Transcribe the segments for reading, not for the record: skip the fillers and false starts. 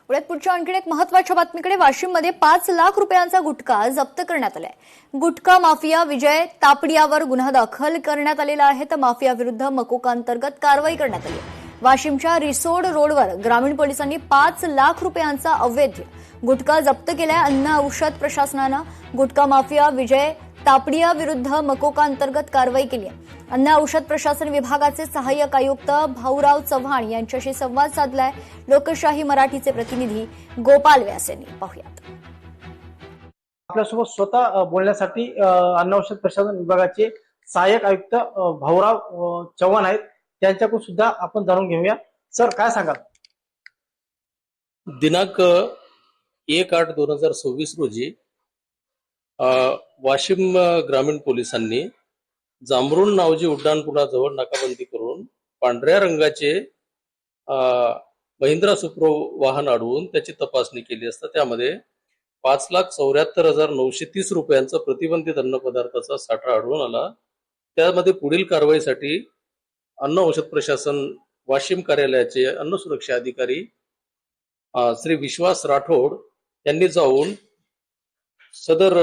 पुण्यात पुढच्या आणखी एक महत्त्वाच्या बातमीकडे. वाशिममध्ये 5 लाख रुपयांचा गुटखा जप्त करण्यात आलाय. गुटखा माफिया विजय तापडियावर गुन्हा दाखल करण्यात आलेला आहे, तर माफियाविरुद्ध मकोका अंतर्गत कारवाई करण्यात आली. वाशिमच्या रिसोड रोडवर ग्रामीण पोलिसांनी 5 लाख रुपयांचा अवैध गुटखा जप्त केलाय. अन्न औषध प्रशासनानं गुटखा माफिया विजय तापडिया विरुद्ध मकोका अंतर्गत कारवाई केली आहे. अन्न औषध प्रशासन विभागाचे सहाय्यक आयुक्त भाऊराव चव्हाण यांच्याशी संवाद साधलाय लोकशाही मराठीचे प्रतिनिधी गोपाल व्यास यांनी. पाहुयात. आपल्यासोबत स्वतः बोलण्यासाठी अन्न औषध प्रशासन विभागाचे सहाय्यक आयुक्त भाऊराव चव्हाण आहेत. त्यांच्याकडून सुद्धा आपण जाणून घेऊया. सर, काय सांगाल? दिनांक 1/8/2026 रोजी वाशिम ग्रामीण पोलिसांनी जांभरुण नावजी उड्डाणपुलाजवळ नाकाबंदी करून पांढऱ्या रंगाचे महिंद्रा सुप्रो वाहन अडवून त्याची तपासणी केली असता त्यामध्ये 5,74,930 रुपयांचा प्रतिबंधित अन्न पदार्थाचा साठा आढळून आला. त्यामध्ये पुढील कारवाईसाठी अन्न औषध प्रशासन वाशिम कार्यालयाचे अन्न सुरक्षा अधिकारी श्री विश्वास राठोड यांनी जाऊन सदर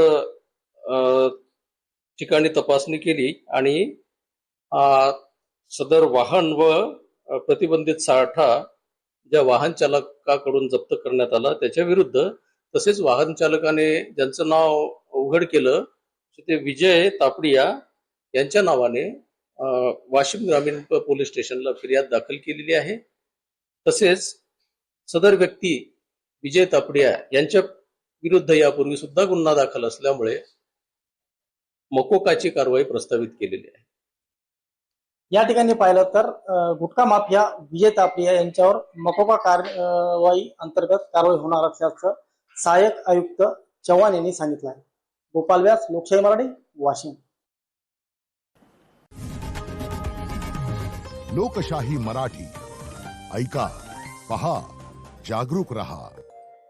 ठिकाणी तपासणी केली आणि सदर वाहन व प्रतिबंधित साठा ज्या वाहन चालकाकडून जप्त करण्यात आला त्याच्या विरुद्ध, तसेच वाहन चालकाने ज्यांचं नाव उघड केलं ते विजय तापडिया यांच्या नावाने वाशिम ग्रामीण पोलीस स्टेशनला फिर्याद दाखल केलेली आहे. तसेच सदर व्यक्ती विजय तापडिया यांच्या विरुद्ध यापूर्वी सुद्धा गुन्हा दाखल असल्यामुळे मकोकाची कारवाई प्रस्तावित केलेली आहे. या ठिकाणी पाहिलं तर गुटखा माफिया विजय तापडिया यांच्यावर मकोका कारवाई अंतर्गत कारवाई होणार असल्याचं सहाय्यक आयुक्त चव्हाण यांनी सांगितलं आहे. गोपाल व्यास, लोकशाही मराठी, वाशिम. लोकशाही मराठी ऐका, पहा, जागरूक रहा.